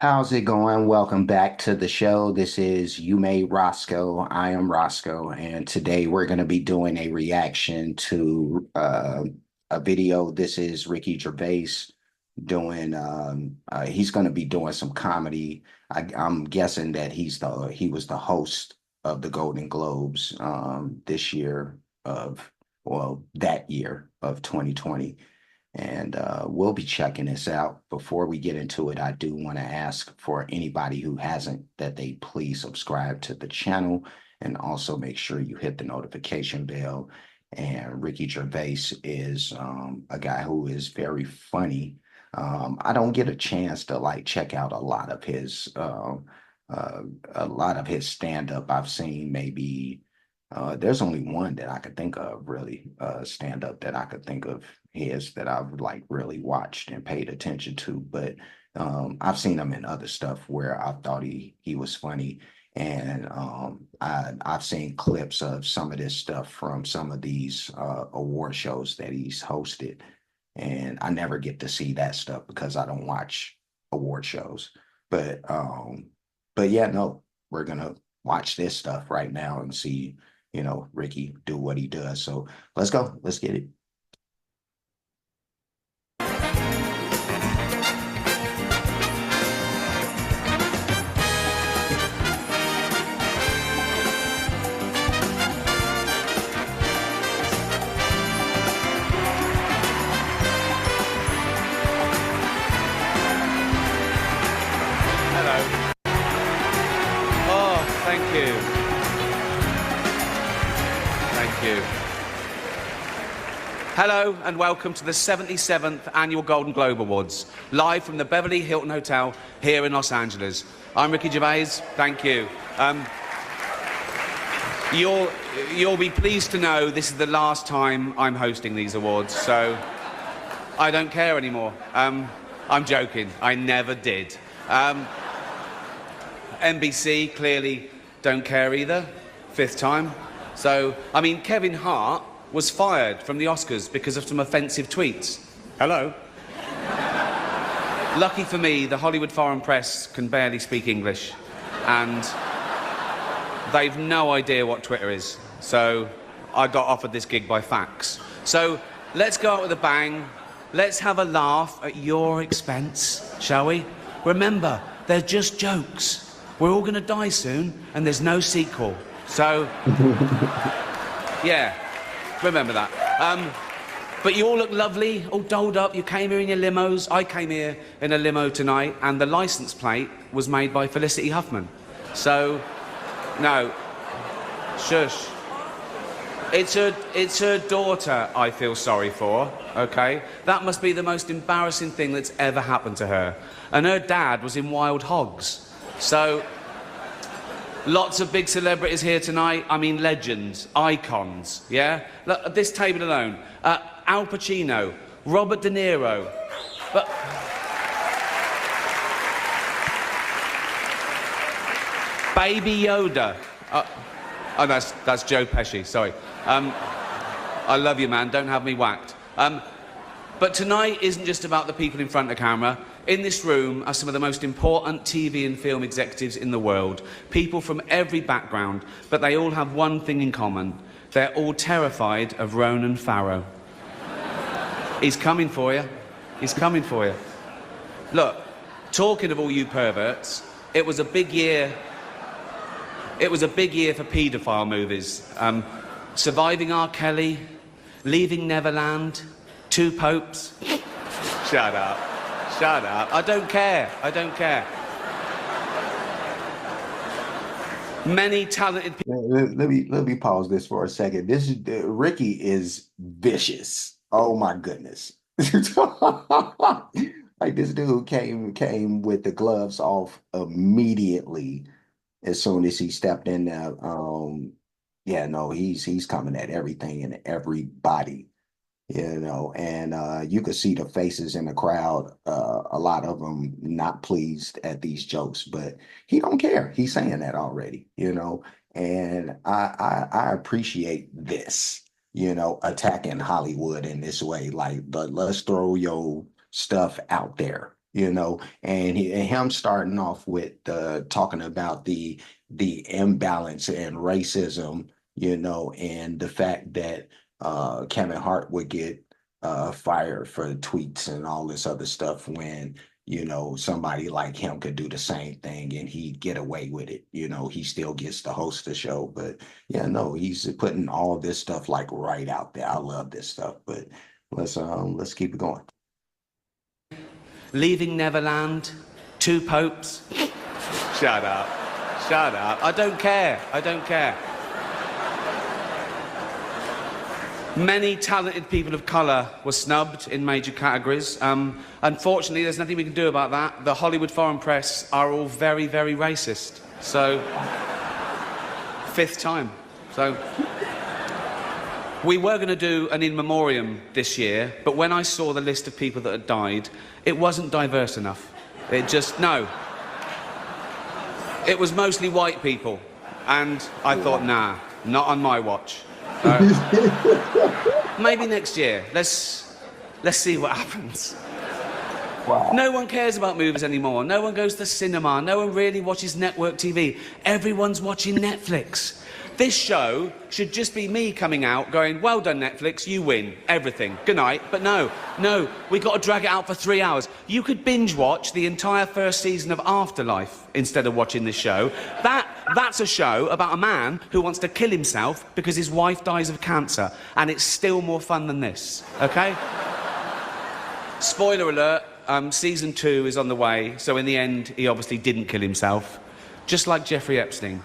How's it going? Welcome back to the show. This is You Made Roscoe. I am Roscoe, and today we're going to be doing a reaction to a video. This is Ricky Gervais doing. He's going to be doing some comedy. I'm guessing that he was the host of the Golden Globes this year of that year of 2020. And we'll be checking this out. Before we get into it, I do want to ask for anybody who hasn't that they please subscribe to the channel and also make sure you hit the notification bell. And Ricky Gervais is a guy who is very funny. I don't get a chance to like check out a lot of his stand up. I've seen maybe there's only one that I could think of really, stand up that I could think of his that I've like really watched and paid attention to. But I've seen him in other stuff where I thought he was funny. And I've seen clips of some of this stuff from some of these award shows that he's hosted. And I never get to see that stuff because I don't watch award shows. But yeah, no, we're gonna watch this stuff right now and see, Ricky do what he does. So let's go. Let's get it. Hello. Oh, thank you. Thank you. Hello and welcome to the 77th Annual Golden Globe Awards, live from the Beverly Hilton Hotel here in Los Angeles. I'm Ricky Gervais. Thank you. You'll be pleased to know this is the last time I'm hosting these awards, so I don't care anymore. I'm joking. I never did. NBC clearly don't care either. Fifth time. So, I mean, Kevin Hart was fired from the Oscars because of some offensive tweets. Hello. Lucky for me, the Hollywood Foreign Press can barely speak English, and they've no idea what Twitter is. So I got offered this gig by fax. So let's go out with a bang. Let's have a laugh at your expense, shall we? Remember, they're just jokes. We're all going to die soon, and there's no sequel. So, yeah, remember that. But you all look lovely, all dolled up. You came here in your limos. I came here in a limo tonight, and the license plate was made by Felicity Huffman. So, no, shush. It's her daughter I feel sorry for, okay? That must be the most embarrassing thing that's ever happened to her. And her dad was in Wild Hogs. So, lots of big celebrities here tonight. I mean, legends, icons, yeah? Look, at this table alone, Al Pacino, Robert De Niro, but... Baby Yoda. Oh, that's Joe Pesci, sorry. I love you, man, don't have me whacked. But tonight isn't just about the people in front of the camera. In this room are some of the most important TV and film executives in the world, people from every background, but they all have one thing in common. They're all terrified of Ronan Farrow. He's coming for you. He's coming for you. Look, talking of all you perverts, it was a big year. It was a big year for paedophile movies. Surviving R. Kelly, Leaving Neverland, Two Popes. Shut up. Shut up. I don't care. I don't care. Many talented people. Let me pause this for a second. This is Ricky is vicious. Oh my goodness. Like this dude came with the gloves off immediately as soon as he stepped in there. Yeah, no, he's coming at everything and everybody. And you could see the faces in the crowd, a lot of them not pleased at these jokes, but he don't care. He's saying that already, and I appreciate this, attacking Hollywood in this way. Like, let's throw your stuff out there, and him starting off with talking about the imbalance and racism, and the fact that Kevin Hart would get fired for tweets and all this other stuff when somebody like him could do the same thing and he'd get away with it. He still gets to host the show, but yeah, no, he's putting all this stuff like right out there. I love this stuff, but let's keep it going. Leaving Neverland, two popes. Shut up. Shut up. I don't care. I don't care. Many talented people of colour were snubbed in major categories. Unfortunately, there's nothing we can do about that. The Hollywood foreign press are all very, very racist. So, fifth time. So, we were going to do an in memoriam this year, but when I saw the list of people that had died, it wasn't diverse enough. No. It was mostly white people. And I thought, nah, not on my watch. Maybe next year. Let's see what happens. Wow. No one cares about movies anymore. No one goes to the cinema. No one really watches network TV. Everyone's watching Netflix. This show should just be me coming out going, well done, Netflix, you win everything. Good night. But no, we got to drag it out for 3 hours. You could binge watch the entire first season of Afterlife instead of watching this show. That's a show about a man who wants to kill himself because his wife dies of cancer, and it's still more fun than this, okay? Spoiler alert, season 2 is on the way, so in the end, he obviously didn't kill himself, just like Jeffrey Epstein.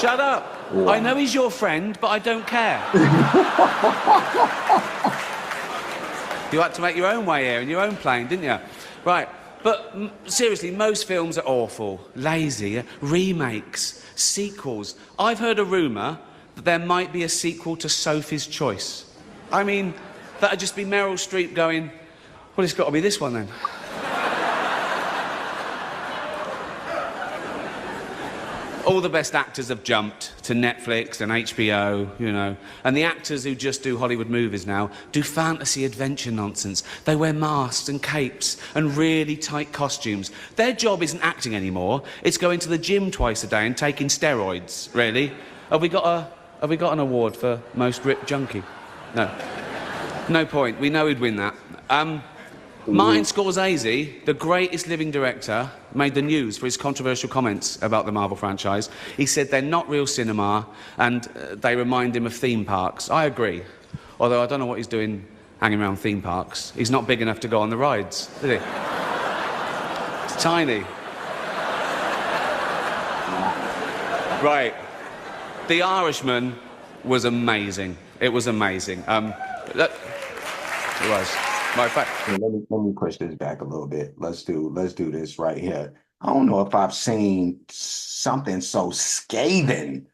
Shut up. Wow. I know he's your friend, but I don't care. You had to make your own way here in your own plane, didn't you? Right. But seriously, most films are awful, lazy, remakes, sequels. I've heard a rumour that there might be a sequel to Sophie's Choice. I mean, that'd just be Meryl Streep going, well, it's got to be this one then. All the best actors have jumped to Netflix and HBO, and the actors who just do Hollywood movies now do fantasy adventure nonsense. They wear masks and capes and really tight costumes. Their job isn't acting anymore. It's going to the gym twice a day and taking steroids, really. Have we got an award for most ripped junkie? No. No point. We know he'd win that. Martin Scorsese, the greatest living director, made the news for his controversial comments about the Marvel franchise. He said they're not real cinema and they remind him of theme parks. I agree. Although I don't know what he's doing hanging around theme parks. He's not big enough to go on the rides, is he? It's tiny. Right. The Irishman was amazing. It was amazing. It was. Let me push this back a little bit. Let's do this right here. I don't know if I've seen something so scathing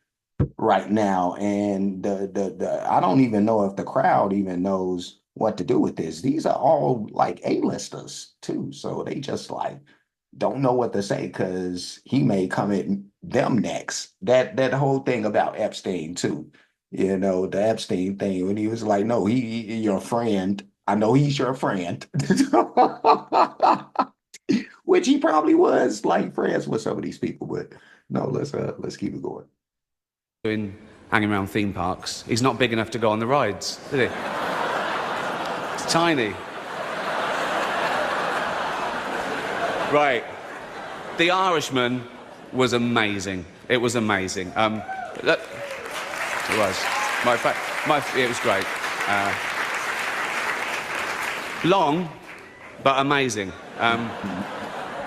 right now, and I don't even know if the crowd even knows what to do with this. These are all like A-listers too, so they just like don't know what to say because he may come at them next. That whole thing about Epstein too, the Epstein thing when he was like, no, he your friend. I know he's your friend, which he probably was, like friends with some of these people. But no, let's keep it going. Doing hanging around theme parks. He's not big enough to go on the rides, is he? It's tiny. Right. The Irishman was amazing. It was amazing. It was. It was great. Long, but amazing.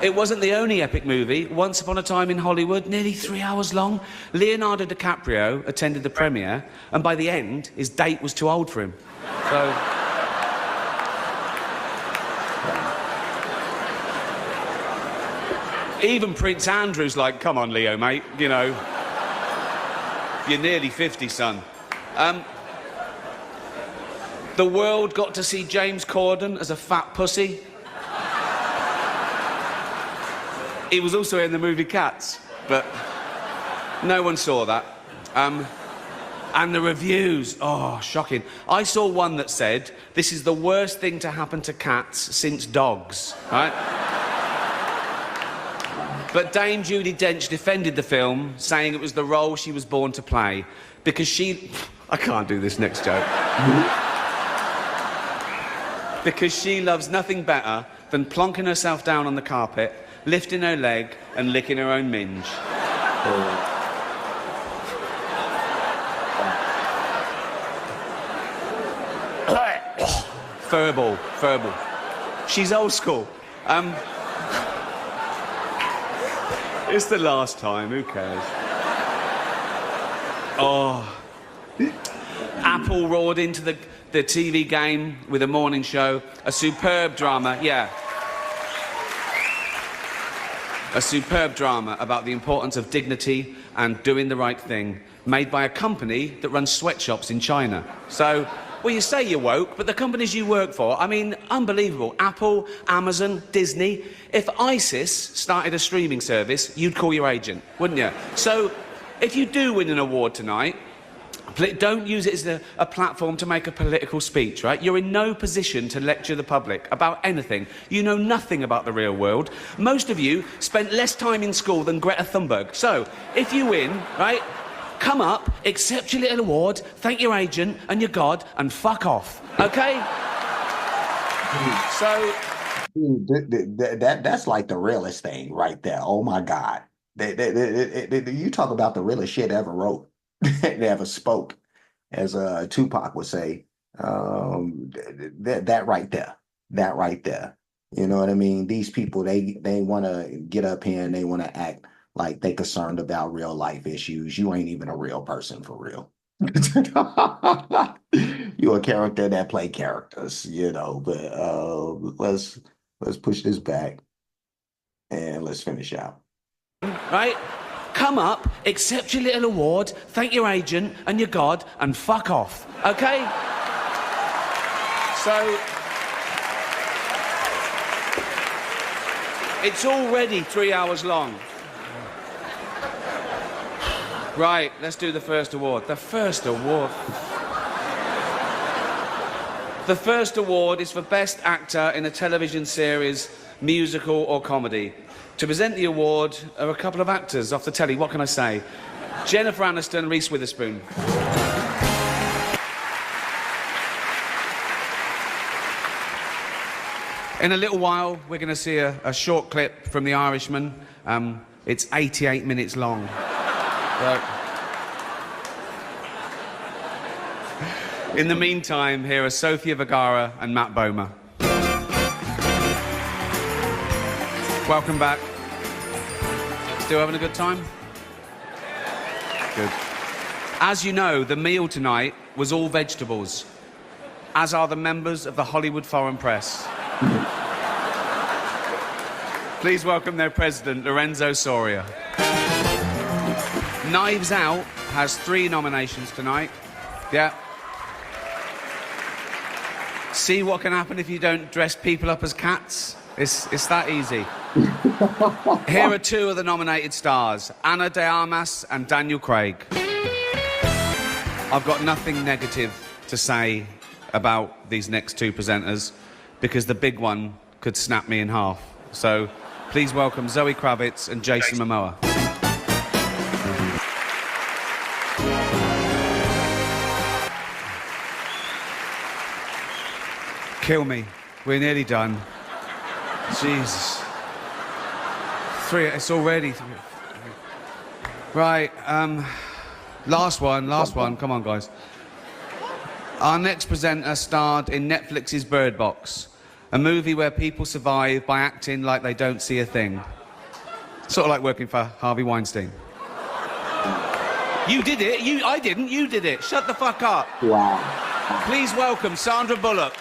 It wasn't the only epic movie. Once Upon a Time in Hollywood, nearly 3 hours long. Leonardo DiCaprio attended the premiere, and by the end, his date was too old for him. So... Even Prince Andrew's like, come on, Leo, mate, you're nearly 50, son. The world got to see James Corden as a fat pussy. He was also in the movie Cats, but no one saw that. And the reviews, oh, shocking. I saw one that said, this is the worst thing to happen to cats since dogs, right? But Dame Judi Dench defended the film, saying it was the role she was born to play, because she... I can't do this next joke. Because she loves nothing better than plonking herself down on the carpet, lifting her leg, and licking her own minge. Furball. She's old school. It's the last time, who cares? Oh. Apple roared into the TV game with a morning show. A superb drama, yeah. A superb drama about the importance of dignity and doing the right thing, made by a company that runs sweatshops in China. So, well, you say you're woke, but the companies you work for, I mean, unbelievable. Apple, Amazon, Disney. If ISIS started a streaming service, you'd call your agent, wouldn't you? So, if you do win an award tonight, don't use it as a platform to make a political speech, right? You're in no position to lecture the public about anything. You know nothing about the real world. Most of you spent less time in school than Greta Thunberg. So, if you win, right, come up, accept your little award, thank your agent and your God, and fuck off, okay? So... That's like the realest thing right there. Oh, my God. You talk about the realest shit ever wrote. They ever spoke, as Tupac would say. That right there. You know what I mean? These people, they want to get up here and they want to act like they concerned about real life issues. You ain't even a real person for real. You're a character that play characters, you know. But let's push this back and let's finish out. Right? Come up, accept your little award, thank your agent and your God, and fuck off, okay? So, it's already 3 hours long. Right, let's do the first award. The first award. The first award is for Best Actor in a Television Series, Musical or Comedy. To present the award are a couple of actors off the telly. What can I say? Jennifer Aniston, Reese Witherspoon. In a little while, we're going to see a short clip from The Irishman. It's 88 minutes long. In the meantime, here are Sofia Vergara and Matt Bomer. Welcome back. Still having a good time? Good. As you know, the meal tonight was all vegetables, as are the members of the Hollywood Foreign Press. Please welcome their president, Lorenzo Soria. Knives Out has 3 nominations tonight. Yeah. See what can happen if you don't dress people up as cats? It's that easy. Here are 2 of the nominated stars, Ana de Armas and Daniel Craig. I've got nothing negative to say about these next 2 presenters because the big one could snap me in half. So please welcome Zoe Kravitz and Jason Momoa. Kill me. We're nearly done. Jesus. 3, it's already 3. Right, last one, come on guys. Our next presenter starred in Netflix's Bird Box, a movie where people survive by acting like they don't see a thing. Sort of like working for Harvey Weinstein. You did it, I didn't, you did it. Shut the fuck up. Wow. Please welcome Sandra Bullock.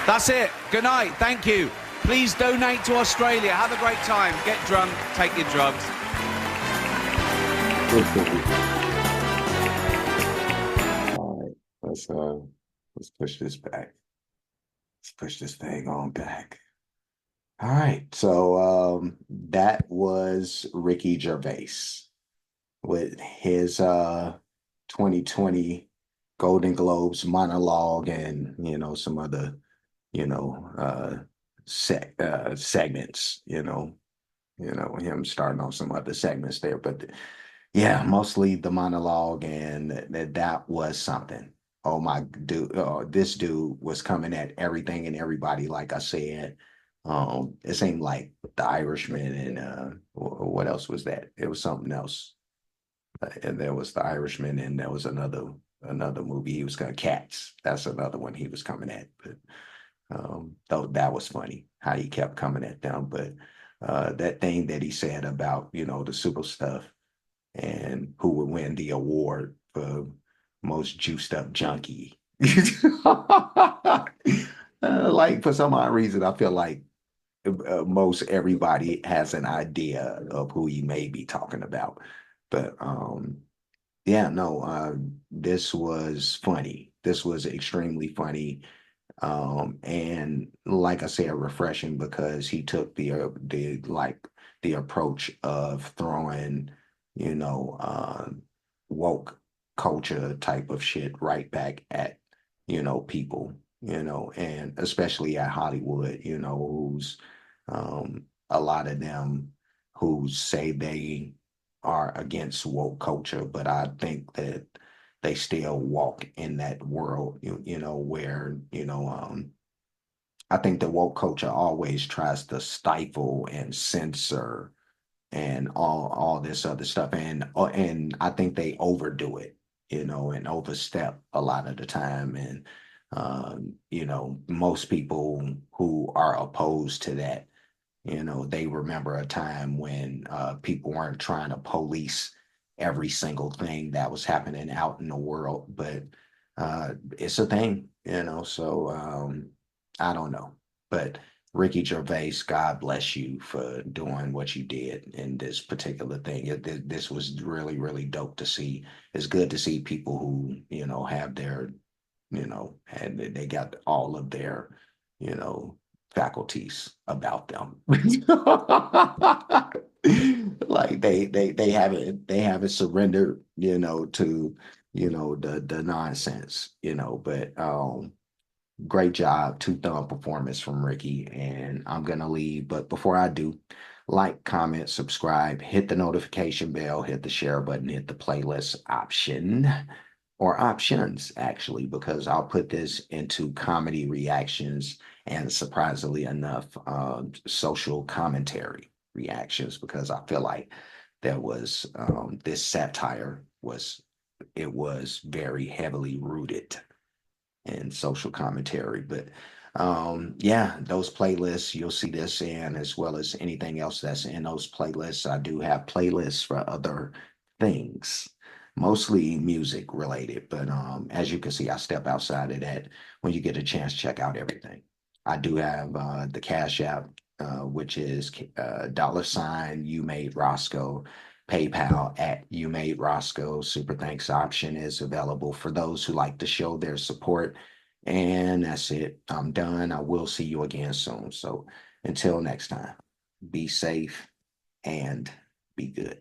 That's it. Good night. Thank you. Please donate to Australia. Have a great time. Get drunk. Take your drugs. All right. Let's push this back. Let's push this thing on back. All right. So that was Ricky Gervais with his 2020 Golden Globes monologue and some other you know segments, him starting on some other segments there, but yeah, mostly the monologue, and that was something. Oh my dude, this dude was coming at everything and everybody. Like I said, it seemed like The Irishman and what else was that? It was something else. And there was The Irishman, and there was another movie. He was going Cats. That's another one he was coming at. But though that was funny how he kept coming at them. But that thing that he said about the super stuff and who would win the award for most juiced up junkie. Like for some odd reason, I feel like most everybody has an idea of who he may be talking about. But yeah, no, this was funny. This was extremely funny. And like I said, refreshing because he took the approach of throwing, you know, uh, woke culture type of shit right back at, people, and especially at Hollywood, who's a lot of them who say they are against woke culture, but I think that they still walk in that world, where, I think the woke culture always tries to stifle and censor and all this other stuff, and I think they overdo it, and overstep a lot of the time, and most people who are opposed to that, they remember a time when people weren't trying to police every single thing that was happening out in the world, but it's a thing, so I don't know. But Ricky Gervais, God bless you for doing what you did in this particular thing. This was really, really dope to see. It's good to see people who, have their, and they got all of their, you know, faculties about them. Like they haven't surrendered, to, the nonsense, but great job, two thumb performance from Ricky. And I'm gonna leave, but before I do, like, comment, subscribe, hit the notification bell, hit the share button, hit the playlist option or options actually, because I'll put this into comedy reactions and surprisingly enough, social commentary reactions, because I feel like there was this satire was it was very heavily rooted and social commentary. But yeah, those playlists, you'll see this in, as well as anything else that's in those playlists. I do have playlists for other things, mostly music related. But as you can see, I step outside of that. When you get a chance, check out everything. I do have the Cash App, which is $ you made Roscoe. PayPal at You Made Roscoe. Super thanks option is available for those who like to show their support. And that's it. I'm done. I will see you again soon. So until next time, be safe and be good.